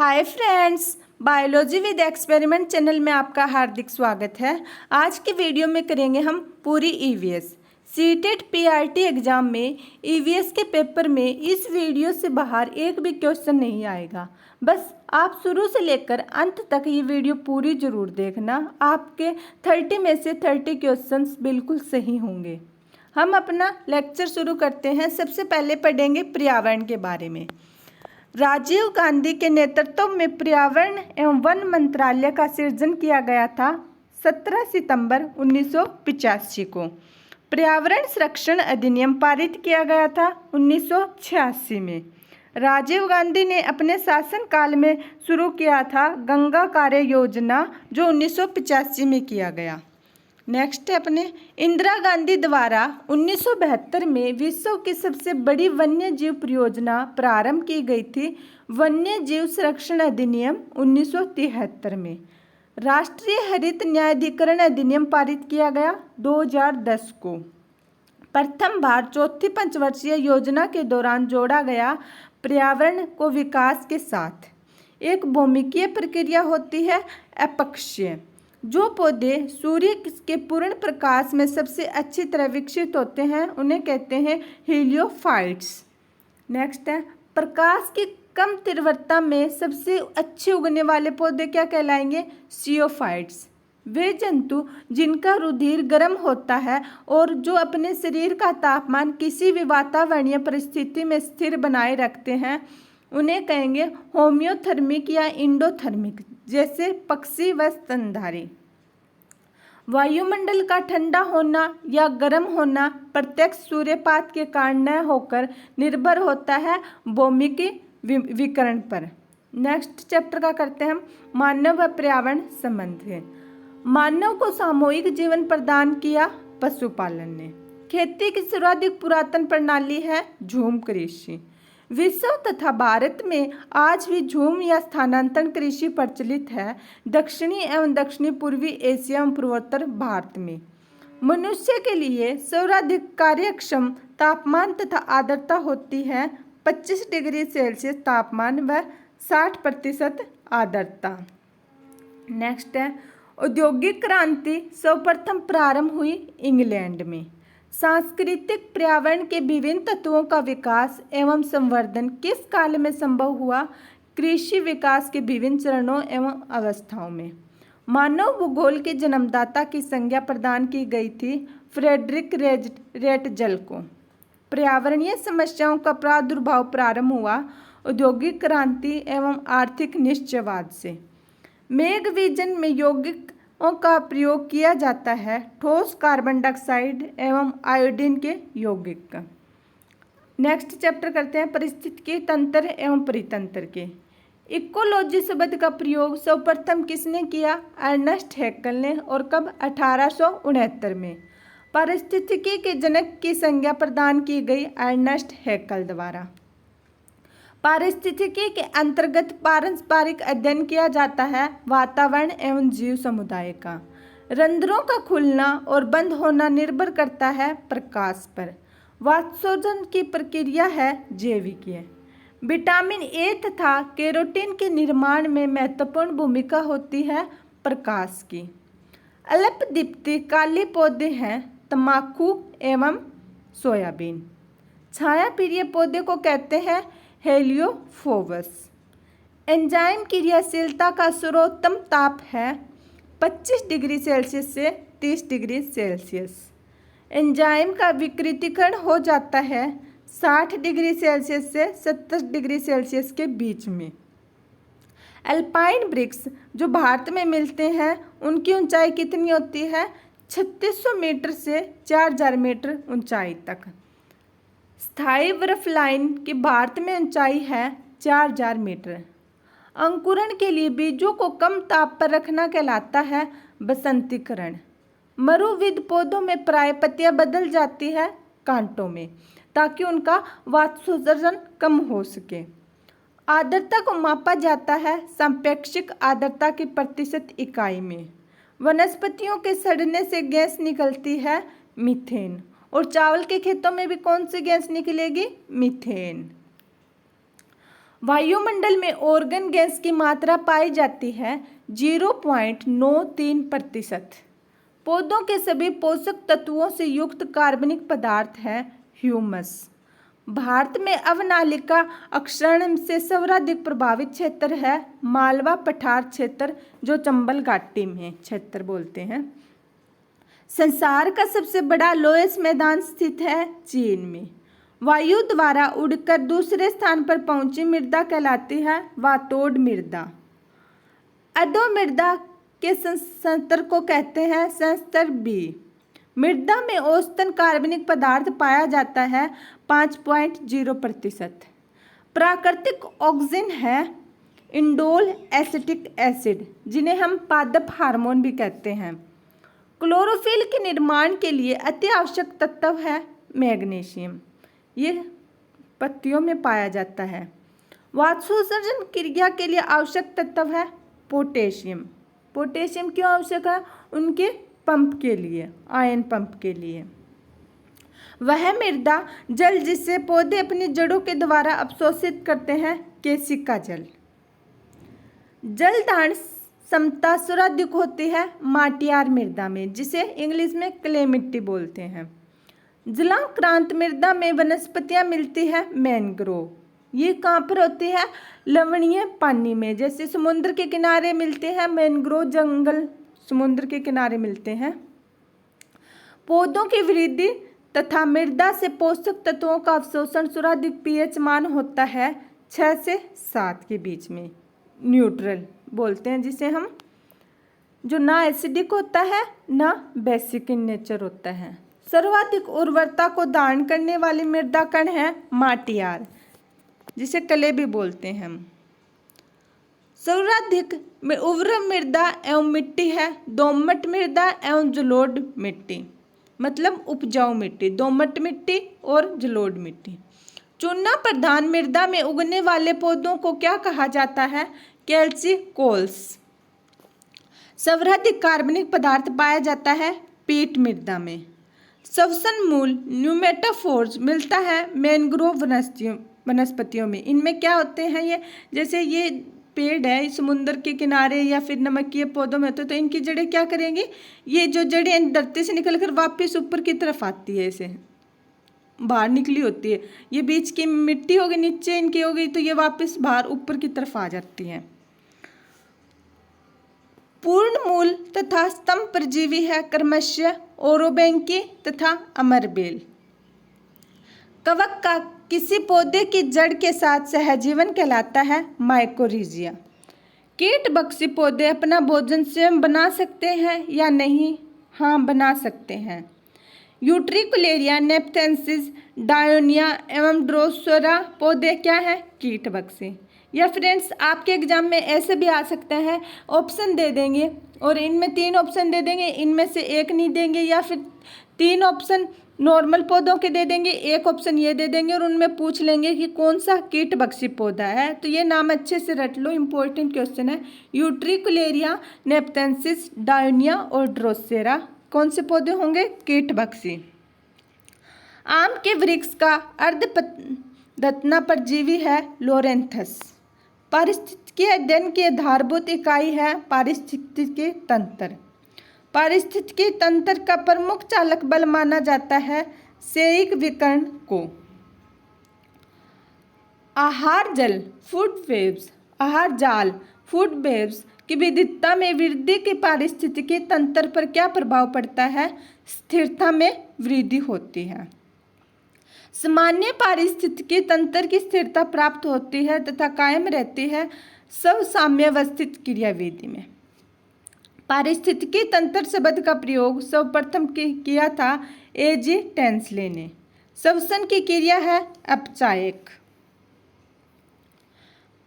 Hi friends, biology with experiment channel में आपका हार्दिक स्वागत है। आज की वीडियो में करेंगे हम पूरी ईवीएस सीटेट पीआरटी एग्ज़ाम में ईवीएस के पेपर में इस वीडियो से बाहर एक भी क्वेश्चन नहीं आएगा। बस आप शुरू से लेकर अंत तक ये वीडियो पूरी ज़रूर देखना। आपके 30 में से 30 क्वेश्चंस बिल्कुल सही होंगे। हम अपना लेक्चर शुरू करते हैं। सबसे पहले पढ़ेंगे पर्यावरण के बारे में। राजीव गांधी के नेतृत्व में पर्यावरण एवं वन मंत्रालय का सृजन किया गया था 17 सितंबर 1985 को। पर्यावरण संरक्षण अधिनियम पारित किया गया था 1986 में। राजीव गांधी ने अपने शासनकाल में शुरू किया था गंगा कार्य योजना, जो 1985 में किया गया। नेक्स्ट है अपने इंदिरा गांधी द्वारा 1972 में विश्व की सबसे बड़ी वन्य जीव परियोजना प्रारंभ की गई थी, वन्य जीव संरक्षण अधिनियम 1973 में। राष्ट्रीय हरित न्यायाधिकरण अधिनियम पारित किया गया 2010 को। प्रथम बार चौथी पंचवर्षीय योजना के दौरान जोड़ा गया पर्यावरण को विकास के साथ। एक भौमिकीय प्रक्रिया होती है अपक्षीय। जो पौधे सूर्य के पूर्ण प्रकाश में सबसे अच्छी तरह विकसित होते हैं उन्हें कहते हैं हीलियोफाइट्स। नेक्स्ट है प्रकाश की कम तीव्रता में सबसे अच्छे उगने वाले पौधे क्या कहलाएंगे? जियोफाइट्स। वे जंतु जिनका रुधिर गर्म होता है और जो अपने शरीर का तापमान किसी भी वातावरणीय परिस्थिति में स्थिर बनाए रखते हैं उन्हें कहेंगे होम्योथर्मिक या इंडोथर्मिक, जैसे पक्षी व स्तनधारी। वायुमंडल का ठंडा होना या गर्म होना प्रत्यक्ष सूर्यपात के कारण न होकर निर्भर होता है भौमिकी विकिरण पर। नेक्स्ट चैप्टर का करते हैं हम मानव व पर्यावरण संबंध है। मानव को सामूहिक जीवन प्रदान किया पशुपालन ने। खेती की सर्वाधिक पुरातन प्रणाली है झूम कृषि। विश्व तथा भारत में आज भी झूम या स्थानांतरण कृषि प्रचलित है दक्षिणी एवं दक्षिणी पूर्वी एशिया एवं पूर्वोत्तर भारत में। मनुष्य के लिए सर्वाधिक कार्यक्षम तापमान तथा आर्द्रता होती है 25 डिग्री सेल्सियस तापमान व 60% आर्द्रता। नेक्स्ट है औद्योगिक क्रांति सर्वप्रथम प्रारंभ हुई इंग्लैंड में। सांस्कृतिक पर्यावरण के विभिन्न तत्वों का विकास एवं संवर्धन किस काल में संभव हुआ? कृषि विकास के विभिन्न चरणों एवं अवस्थाओं में। मानव भूगोल के जन्मदाता की संज्ञा प्रदान की गई थी फ्रेडरिक रेटजल को। पर्यावरणीय समस्याओं का प्रादुर्भाव प्रारंभ हुआ औद्योगिक क्रांति एवं आर्थिक निश्चयवाद से। मेघविजन में यौगिक का प्रयोग किया जाता है ठोस कार्बन डाइऑक्साइड एवं आयोडीन के यौगिक। नेक्स्ट चैप्टर करते हैं पारिस्थितिकी तंत्र एवं परितंत्र के। इकोलॉजी शब्द का प्रयोग सर्वप्रथम किसने किया? अर्नेस्ट हैक्ल ने। और कब? 1869 में। पारिस्थितिकी के जनक की संज्ञा प्रदान की गई अर्नेस्ट हैक्ल द्वारा। पारिस्थितिकी के अंतर्गत पारंपरिक अध्ययन किया जाता है वातावरण एवं जीव समुदाय का। रंध्रों का खुलना और बंद होना निर्भर करता है प्रकाश पर। वाष्पोत्सर्जन की प्रक्रिया है जैविकीय। विटामिन ए तथा कैरोटीन के निर्माण में महत्वपूर्ण भूमिका होती है प्रकाश की। अल्पदीप्ति काले पौधे हैं तंबाकू एवं सोयाबीन। छाया प्रिय पौधे को कहते हैं हेलियोफोबस। एंजाइम क्रियाशीलता का सर्वोत्तम ताप है 25 डिग्री सेल्सियस से 30 डिग्री सेल्सियस। एंजाइम का विकृतीकरण हो जाता है 60 डिग्री सेल्सियस से 70 डिग्री सेल्सियस के बीच में। अल्पाइन वृक्ष जो भारत में मिलते हैं उनकी ऊंचाई कितनी होती है? 3600 मीटर से 4000 मीटर ऊंचाई तक। स्थायी बर्फ लाइन की भारत में ऊंचाई है 4000 मीटर। अंकुरण के लिए बीजों को कम ताप पर रखना कहलाता है बसंतीकरण। मरुविद पौधों में प्राय पत्तियां बदल जाती है कांटों में ताकि उनका वाष्पोत्सर्जन कम हो सके। आर्द्रता को मापा जाता है सापेक्षिक आर्द्रता की प्रतिशत इकाई में। वनस्पतियों के सड़ने से गैस निकलती है मीथेन। और चावल के खेतों में भी कौन सी गैस निकलेगी? मीथेन। वायुमंडल में ऑर्गन गैस की मात्रा पाई जाती है 0.93%। पौधों के सभी पोषक तत्वों से युक्त कार्बनिक पदार्थ है ह्यूमस। भारत में अवनालिका अक्षरण से सर्वाधिक प्रभावित क्षेत्र है मालवा पठार क्षेत्र, जो चंबल घाटी में क्षेत्र बोलते हैं। संसार का सबसे बड़ा लोएस मैदान स्थित है चीन में। वायु द्वारा उड़कर दूसरे स्थान पर पहुंची मृदा कहलाती है वातोड मृदा। अधो मृदा के संस्तर को कहते हैं संस्तर बी। मृदा में औसतन कार्बनिक पदार्थ पाया जाता है 5.0%। प्राकृतिक ऑक्सीजन है इंडोल एसिटिक एसिड, जिन्हें हम पादप हार्मोन भी कहते हैं। क्लोरोफिल के निर्माण के लिए अति आवश्यक तत्व है मैग्नीशियम, ये पत्तियों में पाया जाता है। वाष्पोत्सर्जन क्रिया के लिए आवश्यक तत्व है पोटेशियम। पोटेशियम क्यों आवश्यक है? उनके पंप के लिए, आयन पंप के लिए। वह मृदा जल जिसे पौधे अपनी जड़ों के द्वारा अवशोषित करते हैं केशिका जल। जल धारण क्षमता सर्वाधिक होती है माटियार मृदा में, जिसे इंग्लिश में क्ले मिट्टी बोलते हैं। जलाक्रांत मृदा में वनस्पतियां मिलती है मैनग्रोव। ये कहाँ पर होती है? लवणीय पानी में, जैसे समुद्र के किनारे मिलते हैं मैनग्रोव जंगल, समुद्र के किनारे मिलते हैं। पौधों की वृद्धि तथा मृदा से पोषक तत्वों का अवशोषण सर्वाधिक पीएच मान होता है 6 से 7 के बीच में, न्यूट्रल बोलते हैं जिसे हम, जो ना एसिडिक होता है ना बेसिक इन नेचर होता है। सर्वाधिक उर्वरता को धारण करने वाली मृदा कण है माटियार, जिसे कले भी बोलते हैं हम। सर्वाधिक उर्वर मृदा एवं मिट्टी है दोमट मृदा एवं जलोढ़ मिट्टी, मतलब उपजाऊ मिट्टी, दोमट मिट्टी और जलोढ़ मिट्टी। चूना प्रधान मृदा में उगने वाले पौधों को क्या कहा जाता है? कैल्सिकोल्स। सर्वाधिक कार्बनिक पदार्थ पाया जाता है पीट मृदा में। श्वसन मूल न्यूमेटाफोर्स मिलता है मैनग्रोव वनस्पतियों में। इनमें क्या होते हैं? ये जैसे ये पेड़ है समुद्र के किनारे या फिर नमकीय पौधों में होते, तो इनकी जड़ें क्या करेंगी? ये जो जड़ें धरती से निकलकर वापस ऊपर की तरफ आती है, ऐसे बाहर निकली होती है। ये बीच की मिट्टी होगी नीचे इनकी होगी, तो ये वापस बाहर ऊपर की तरफ आ जाती है। पूर्ण मूल तथा स्तंभ परजीवी है क्रमशः ओरोबैंकी तथा अमरबेल। कवक का किसी पौधे की जड़ के साथ सहजीवन कहलाता है माइकोरिजिया। कीटभक्षी पौधे अपना भोजन स्वयं बना सकते हैं या नहीं? हाँ, बना सकते हैं। यूट्रिकुलेरिया, नेपथेंसिस, डायोनिया एवं ड्रोसोरा पौधे क्या है? कीटभक्षी। या फ्रेंड्स, आपके एग्जाम में ऐसे भी आ सकता है, ऑप्शन दे देंगे और इनमें 3 ऑप्शन दे देंगे, इनमें से एक नहीं देंगे, या फिर 3 ऑप्शन नॉर्मल पौधों के दे देंगे, एक ऑप्शन ये दे देंगे और उनमें पूछ लेंगे कि कौन सा कीटभक्षी पौधा है। तो ये नाम अच्छे से रट लो, इंपॉर्टेंट क्वेश्चन है। यूट्रिकुलेरिया, नेपथेंसिस, डायोनिया और ड्रोसेरा कौन से पौधे होंगे? कीटभक्षी। आम के वृक्ष का अर्धपत्तना परजीवी है लोरेंथस। पारिस्थितिकी अध्ययन की आधारभूत इकाई है पारिस्थितिकी तंत्र। पारिस्थितिकी तंत्र का प्रमुख चालक बल माना जाता है क्षयिक विकर्ण को। आहार जल फूड वेव्स, आहार जाल फूड वेव्स की विविधता में वृद्धि के पारिस्थितिकी तंत्र पर क्या प्रभाव पड़ता है? स्थिरता में वृद्धि होती है। सामान्य पारिस्थितिकी तंत्र की स्थिरता प्राप्त होती है तथा कायम रहती है स्वसाम्यावस्थित क्रियाविधि में। पारिस्थितिकी तंत्र शब्द का प्रयोग सर्वप्रथम किया था एजी टेंसले ने। श्वसन की क्रिया है अपचायक।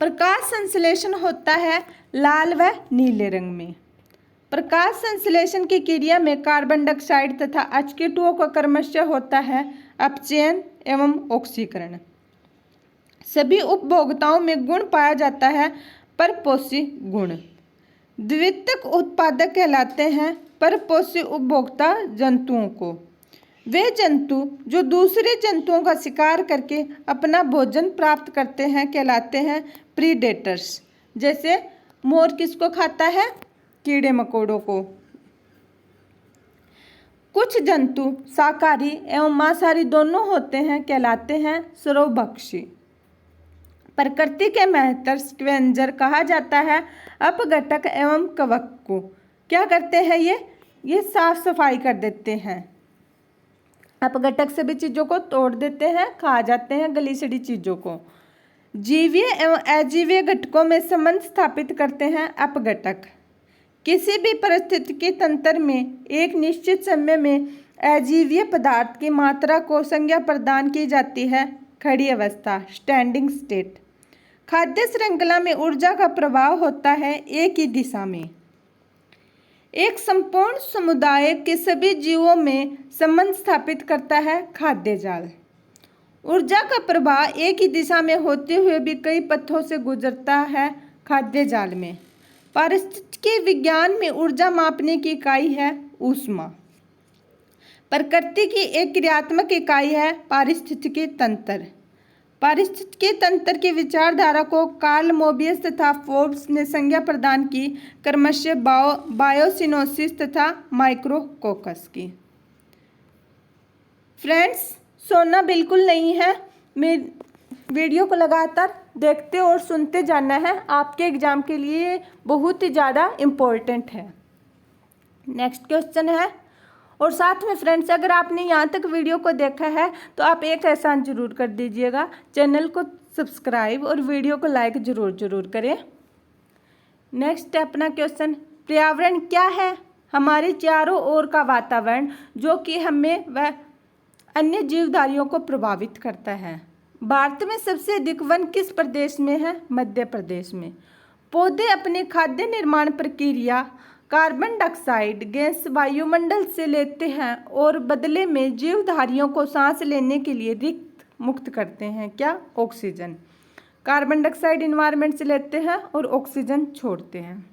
प्रकाश संश्लेषण होता है लाल व नीले रंग में। प्रकाश संश्लेषण की क्रिया में कार्बन डाइऑक्साइड तथा H2O का क्रमशः होता है अपचयन एवं ऑक्सीकरण। सभी उपभोक्ताओं में गुण पाया जाता है परपोषी गुण। द्वितीयक उत्पादक कहलाते हैं परपोषी उपभोक्ता जंतुओं को। वे जंतु जो दूसरे जंतुओं का शिकार करके अपना भोजन प्राप्त करते हैं कहलाते हैं प्रीडेटर्स। जैसे मोर किसको खाता है? कीड़े मकोड़ों को। कुछ जंतु शाकाहारी एवं मांसाहारी दोनों होते हैं कहलाते हैं सर्वभक्षी। प्रकृति के महत्तर स्कैवेंजर कहा जाता है अपघटक एवं कवक को। क्या करते हैं ये साफ सफाई कर देते हैं। अपघटक सभी चीज़ों को तोड़ देते हैं, खा जाते हैं गली सड़ी चीज़ों को। जीवीय एवं अजीवीय घटकों में संबंध स्थापित करते हैं अपघटक। किसी भी परिस्थितिकी तंत्र में एक निश्चित समय में अजीवीय पदार्थ की मात्रा को संज्ञा प्रदान की जाती है खड़ी अवस्था, स्टैंडिंग स्टेट। खाद्य श्रृंखला में ऊर्जा का प्रवाह होता है एक ही दिशा में। एक संपूर्ण समुदाय के सभी जीवों में संबंध स्थापित करता है खाद्य जाल। ऊर्जा का प्रवाह एक ही दिशा में होते हुए भी कई पथों से गुजरता है खाद्य जाल में। पारिस्थितिकी विज्ञान में ऊर्जा मापने की इकाई है ऊष्मा। प्रकृति की एक क्रियात्मक इकाई है पारिस्थितिकी तंत्र। पारिस्थितिकी तंत्र की विचारधारा को कार्ल मोबियस तथा फोर्ब्स ने संज्ञा प्रदान की क्रमशः बायोसिनोसिस तथा माइक्रोकोकस की। फ्रेंड्स, सोना बिल्कुल नहीं है। मैं वीडियो को लगातार देखते और सुनते जाना है, आपके एग्जाम के लिए बहुत ही ज़्यादा इम्पोर्टेंट है। नेक्स्ट क्वेश्चन है। और साथ में फ्रेंड्स, अगर आपने यहाँ तक वीडियो को देखा है तो आप एक एहसान जरूर कर दीजिएगा, चैनल को सब्सक्राइब और वीडियो को लाइक जरूर करें। नेक्स्ट है अपना क्वेश्चन, पर्यावरण क्या है? हमारे चारों ओर का वातावरण जो कि हमें व अन्य जीवधारियों को प्रभावित करता है। भारत में सबसे अधिक वन किस प्रदेश में है? मध्य प्रदेश में। पौधे अपने खाद्य निर्माण प्रक्रिया कार्बन डाइऑक्साइड गैस वायुमंडल से लेते हैं और बदले में जीवधारियों को सांस लेने के लिए रिक्त मुक्त करते हैं। क्या? ऑक्सीजन। कार्बन डाइऑक्साइड इन्वायरमेंट से लेते हैं और ऑक्सीजन छोड़ते हैं।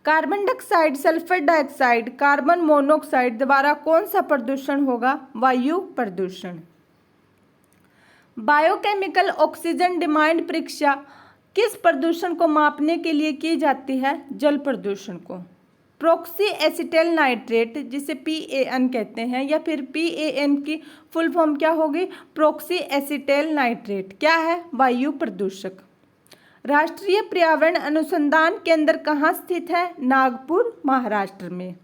Carbon dioxide, sulphur dioxide, carbon monoxide द्वारा कौन सा प्रदूषण होगा? वायु प्रदूषण। बायोकेमिकल ऑक्सीजन डिमांड परीक्षा किस प्रदूषण को मापने के लिए की जाती है? जल प्रदूषण को। प्रॉक्सी एसिटाइल नाइट्रेट, जिसे PAN कहते हैं, या फिर PAN की फुल फॉर्म क्या होगी? Proxy acetyl nitrate. क्या है? वायु प्रदूषक। राष्ट्रीय पर्यावरण अनुसंधान केंद्र कहाँ स्थित है? नागपुर, महाराष्ट्र में।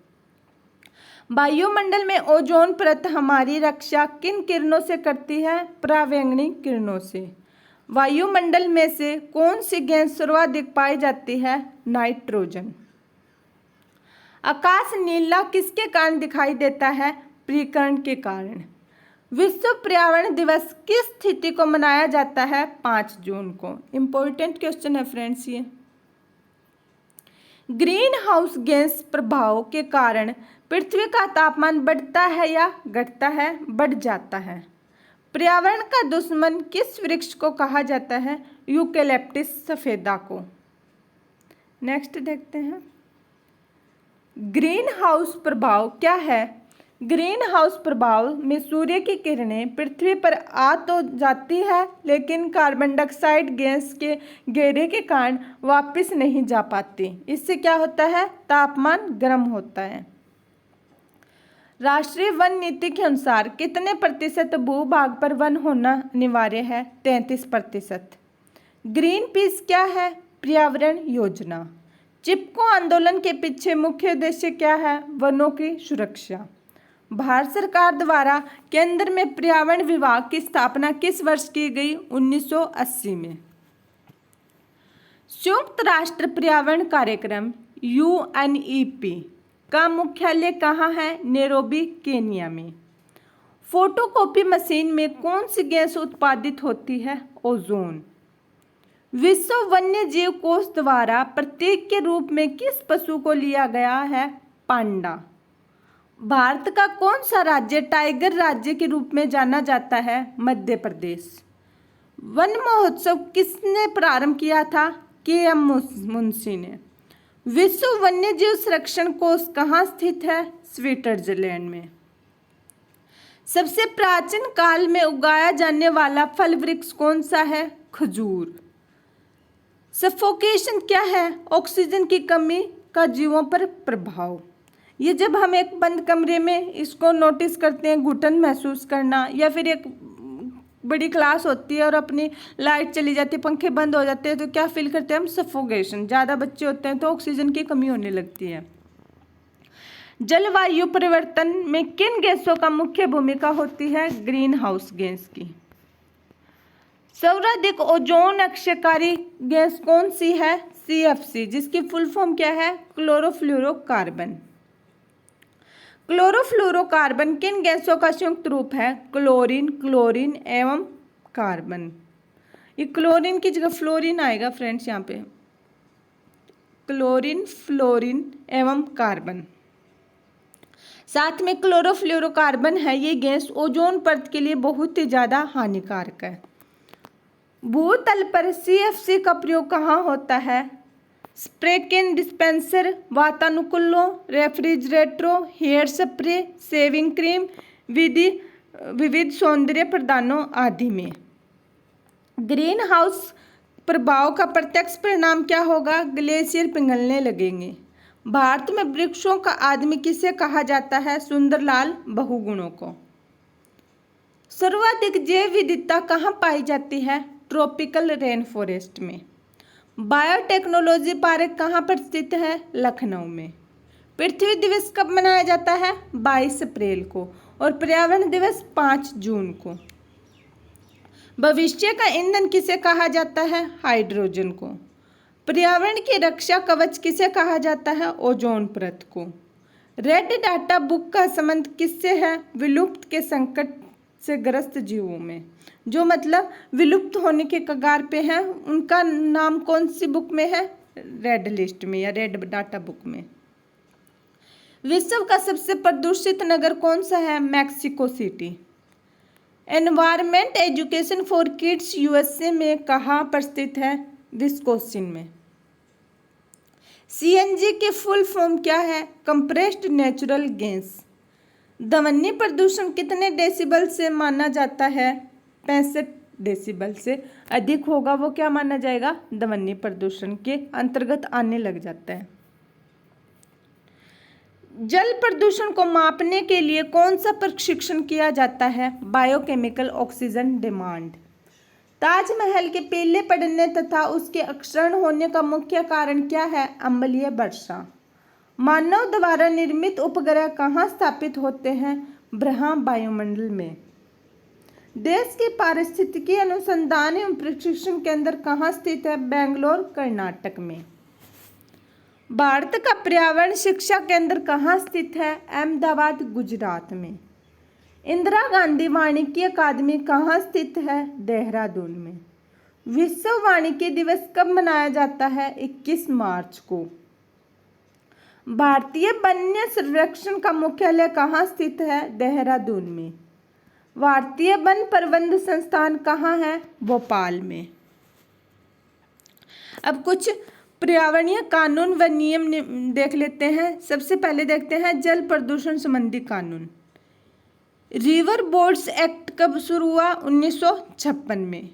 वायुमंडल में ओजोन परत हमारी रक्षा किन किरणों से करती है? परावैंगनी किरणों से। वायुमंडल में से कौन सी गैस सर्वाधिक पाई जाती है? नाइट्रोजन। आकाश नीला किसके कारण दिखाई देता है? पृथ्वीकरण के कारण। विश्व पर्यावरण दिवस किस तिथि को मनाया जाता है? 5 जून को। इंपॉर्टेंट क्वेश्चन है फ्रेंड्स ये। ग्रीन हाउस गैस प्रभाव के कारण पृथ्वी का तापमान बढ़ता है या घटता है? बढ़ जाता है। पर्यावरण का दुश्मन किस वृक्ष को कहा जाता है? यूकेलिप्टस सफेदा को। नेक्स्ट देखते हैं, ग्रीन हाउस प्रभाव क्या है? ग्रीन हाउस प्रभाव में सूर्य की किरणें पृथ्वी पर आ तो जाती है, लेकिन कार्बन डाइऑक्साइड गैस के घेरे के कारण वापस नहीं जा पाती। इससे क्या होता है? तापमान गर्म होता है। राष्ट्रीय वन नीति के अनुसार कितने प्रतिशत भूभाग पर वन होना अनिवार्य है? 33%। ग्रीन पीस क्या है? पर्यावरण योजना। चिपको आंदोलन के पीछे मुख्य उद्देश्य क्या है? वनों की सुरक्षा। भारत सरकार द्वारा केंद्र में पर्यावरण विभाग की स्थापना किस वर्ष की गई? 1980 में। संयुक्त राष्ट्र पर्यावरण कार्यक्रम UNEP का मुख्यालय कहाँ है? नैरोबी, केन्या में। फोटोकॉपी मशीन में कौन सी गैस उत्पादित होती है? ओजोन। विश्व वन्य जीव कोष द्वारा प्रतीक के रूप में किस पशु को लिया गया है? पांडा। भारत का कौन सा राज्य टाइगर राज्य के रूप में जाना जाता है? मध्य प्रदेश। वन महोत्सव किसने प्रारंभ किया था? KM मुंशी ने। विश्व वन्यजीव संरक्षण कोष कहाँ स्थित है? स्विट्जरलैंड में। सबसे प्राचीन काल में उगाया जाने वाला फल वृक्ष कौन सा है? खजूर। सफोकेशन क्या है? ऑक्सीजन की कमी का जीवों पर प्रभाव। ये जब हम एक बंद कमरे में इसको नोटिस करते हैं, घुटन महसूस करना, या फिर एक बड़ी क्लास होती है और अपनी लाइट चली जाती है, पंखे बंद हो जाते हैं, तो क्या फील करते हैं हम? सफोकेशन। ज़्यादा बच्चे होते हैं तो ऑक्सीजन की कमी होने लगती है। जलवायु परिवर्तन में किन गैसों का मुख्य भूमिका होती है? ग्रीन हाउस गैस की। सर्वाधिक ओजोन अक्षयकारी गैस कौन सी है? CFC, जिसकी फुल फॉर्म क्या है? क्लोरोफ्लोरोकार्बन। क्लोरोफ्लोरोकार्बन किन गैसों का संयुक्त रूप है? क्लोरीन, क्लोरीन एवं कार्बन। ये क्लोरीन की जगह फ्लोरीन आएगा फ्रेंड्स यहाँ पे। क्लोरीन, फ्लोरीन एवं कार्बन। साथ में क्लोरोफ्लोरोकार्बन है, ये गैस ओजोन परत के लिए बहुत ही ज़्यादा हानिकारक है। भूतल पर CFC का प्रयोग कहाँ होता है? स्प्रे कैन डिस्पेंसर, वातानुकूलों, रेफ्रिजरेटरों, हेयर स्प्रे, शेविंग क्रीम, विविध सौंदर्य प्रदानों आदि में। ग्रीन हाउस प्रभाव का प्रत्यक्ष परिणाम क्या होगा? ग्लेशियर पिघलने लगेंगे। भारत में वृक्षों का आदमी किसे कहा जाता है? सुंदरलाल बहुगुणों को। सर्वाधिक जैव विविधता कहाँ पाई जाती है? ट्रॉपिकल रेन फॉरेस्ट में। बायोटेक्नोलॉजी पार्क कहाँ पर स्थित है? लखनऊ में। पृथ्वी दिवस कब मनाया जाता है? 22 अप्रैल को। और पर्यावरण दिवस 5 जून को। भविष्य का ईंधन किसे कहा जाता है? हाइड्रोजन को। पर्यावरण की रक्षा कवच किसे कहा जाता है? ओजोन परत को। रेड डाटा बुक का संबंध किससे है? विलुप्त के संकट से ग्रस्त जीवों में, जो मतलब विलुप्त होने के कगार पे हैं, उनका नाम कौन सी बुक में है? रेड लिस्ट में या रेड डाटा बुक में। विश्व का सबसे प्रदूषित नगर कौन सा है? Mexico city. Environment education for kids USA में कहाँ पर स्थित है? विस्कोसिन में। CNG की फुल फॉर्म क्या है? Compressed natural gas. ध्वनि प्रदूषण कितने डेसिबल से माना जाता है? 65 डेसिबल से अधिक होगा वो क्या माना जाएगा? ध्वनि प्रदूषण के अंतर्गत आने लग जाता है। जल प्रदूषण को मापने के लिए कौन सा प्रशिक्षण किया जाता है? Biochemical oxygen demand. ताजमहल के पीले पड़ने तथा उसके अक्षरण होने का मुख्य कारण क्या है? अम्लीय वर्षा। मानव द्वारा निर्मित उपग्रह कहाँ स्थापित होते हैं? ब्रह्म वायुमंडल में। देश के पारिस्थितिकी अनुसंधान एवं प्रशिक्षण केंद्र कहाँ स्थित है? बेंगलोर, कर्नाटक में। भारत का पर्यावरण शिक्षा केंद्र कहाँ स्थित है? अहमदाबाद, गुजरात में। इंदिरा गांधी वानिकी अकादमी कहाँ स्थित है? देहरादून में। विश्व वानिकी दिवस कब मनाया जाता है? 21 मार्च को। भारतीय वन्य संरक्षण का मुख्यालय कहाँ स्थित है? देहरादून में। भारतीय वन प्रबंध संस्थान कहाँ है? भोपाल में। अब कुछ पर्यावरणीय कानून व नियम देख लेते हैं। सबसे पहले देखते हैं जल प्रदूषण संबंधी कानून। रिवर बोर्ड्स एक्ट कब शुरू हुआ? 1956 में।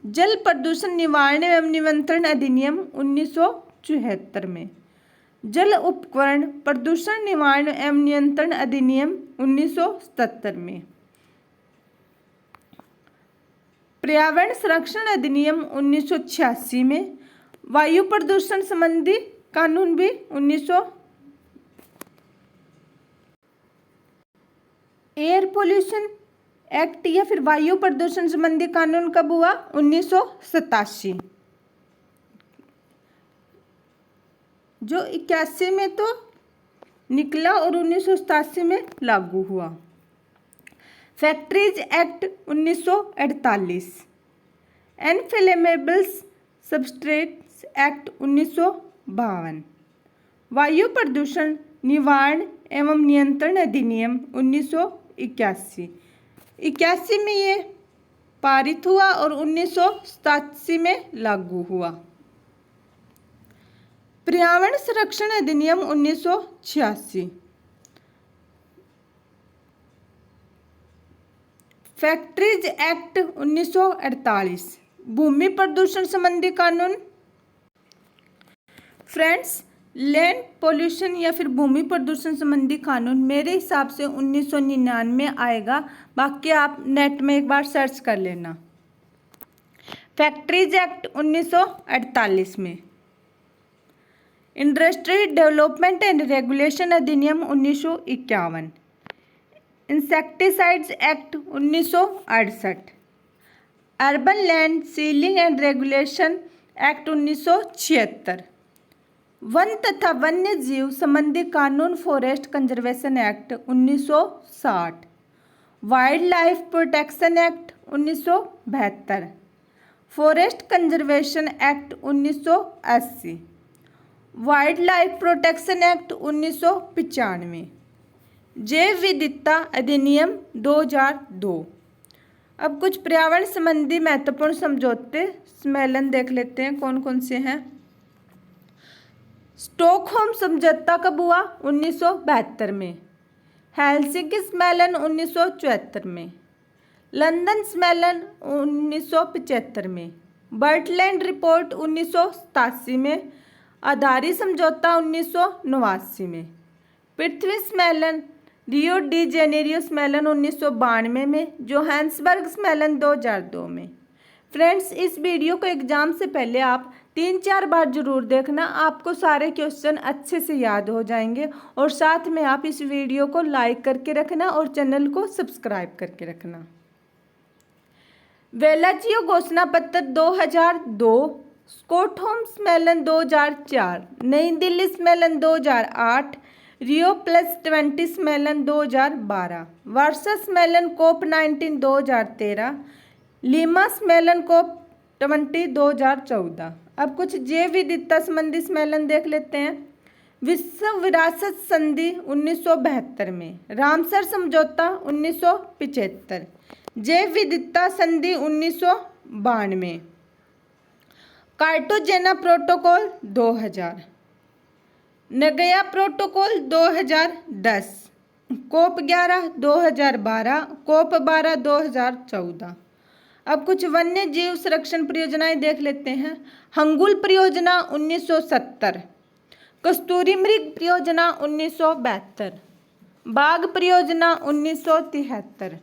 जल प्रदूषण निवारण एवं नियंत्रण अधिनियम 1974 में। जल उपकरण प्रदूषण निवारण एवं नियंत्रण अधिनियम 1977 में। पर्यावरण संरक्षण अधिनियम 1986 में। वायु प्रदूषण संबंधी कानून भी 1900। एयर पोल्यूशन एक्ट या फिर वायु प्रदूषण संबंधी कानून कब हुआ? 1987। जो 81 में तो निकला और 1987 में लागू हुआ। Factories act 1948। Inflammables substances act 1952। वायु प्रदूषण निवारण एवं नियंत्रण अधिनियम 1981। 81 में ये पारित हुआ और 1987 में लागू हुआ। पर्यावरण संरक्षण अधिनियम 1986। फैक्ट्रीज एक्ट 1948, भूमि प्रदूषण संबंधी कानून। फ्रेंड्स, लैंड पोल्यूशन या फिर भूमि प्रदूषण संबंधी कानून मेरे हिसाब से 1999 आएगा, बाकी आप नेट में एक बार सर्च कर लेना। फैक्ट्रीज एक्ट 1948 में। इंडस्ट्री डेवलपमेंट एंड रेगुलेशन अधिनियम 1951, insecticides act 1968, urban land ceiling and regulation act 1976, one तथा वन्य जीव संबंधी कानून forest conservation act 1960, wild life protection act 1972, forest conservation act 1980, wild life protection act 1995, जैव विविधता अधिनियम 2002। अब कुछ पर्यावरण संबंधी महत्वपूर्ण समझौते सम्मेलन देख लेते हैं कौन कौन से हैं। स्टॉकहोम समझौता कब हुआ? 1972 में। हेलसिंकी सम्मेलन 1974 में। लंदन सम्मेलन 1975 में। बर्टलैंड रिपोर्ट 1987 में। आधारी समझौता 1989 में। पृथ्वी सम्मेलन रियो डी जेनेरियो सम्मेलन 1992 में। जोहान्सबर्ग सम्मेलन 2002 में। फ्रेंड्स, इस वीडियो को एग्जाम से पहले आप 3-4 बार जरूर देखना, आपको सारे क्वेश्चन अच्छे से याद हो जाएंगे। और साथ में आप इस वीडियो को लाइक करके रखना और चैनल को सब्सक्राइब करके रखना। वेलाचियो घोषणा पत्र 2002, स्टॉकहोम सम्मेलन 2004, नई दिल्ली सम्मेलन 2008, रियो +20 सम्मेलन 2012, वर्षा सम्मेलन COP19 2013, लीमा सम्मेलन COP20 2014। अब कुछ जैव विविधता संबंधी सम्मेलन देख लेते हैं। विश्व विरासत संधि 1972 में। रामसर समझौता 1975, जैव विविधता संधि 1992, कार्टागेना protocol 2000, Nagoya protocol 2010, COP11 2012, COP12 2014। अब कुछ वन्य जीव संरक्षण परियोजनाएं देख लेते हैं। हंगुल परियोजना 1970, कस्तूरी मृग परियोजना 1972, बाघ परियोजना 1973,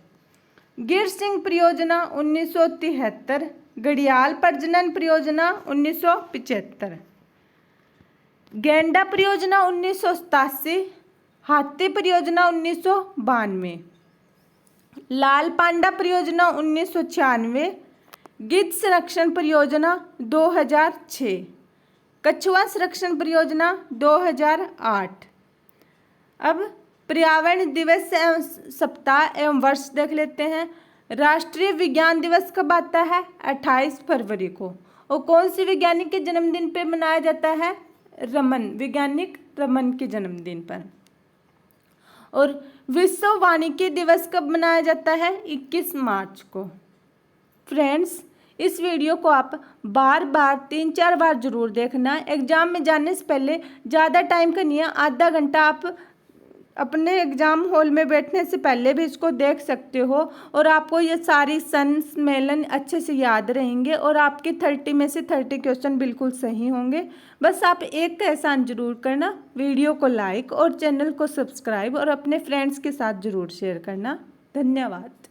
गिर सिंह परियोजना 1973, घड़ियाल प्रजनन परियोजना 1975, गैंडा परियोजना 1987, हाथी परियोजना 1992, लाल पांडा परियोजना 1996, गिद्ध संरक्षण परियोजना 2006, कछुआ संरक्षण परियोजना 2008। अब पर्यावरण दिवस एवं सप्ताह एवं वर्ष देख लेते हैं। राष्ट्रीय विज्ञान दिवस कब आता है? 28 फरवरी को। और कौन सी वैज्ञानिक के जन्मदिन पर मनाया जाता है? वैज्ञानिक रमन के जन्मदिन पर। और विश्व वानिकी दिवस कब मनाया जाता है? 21 मार्च को। फ्रेंड्स, इस वीडियो को आप बार बार 3-4 बार जरूर देखना। एग्ज़ाम में जाने से पहले ज़्यादा टाइम का नहीं है, आधा घंटा आप अपने एग्ज़ाम हॉल में बैठने से पहले भी इसको देख सकते हो और आपको ये सारी सन सम्मेलन अच्छे से याद रहेंगे और आपके 30 में से 30 क्वेश्चन बिल्कुल सही होंगे। बस आप एक का एहसान जरूर करना, वीडियो को लाइक और चैनल को सब्सक्राइब और अपने फ्रेंड्स के साथ ज़रूर शेयर करना। धन्यवाद।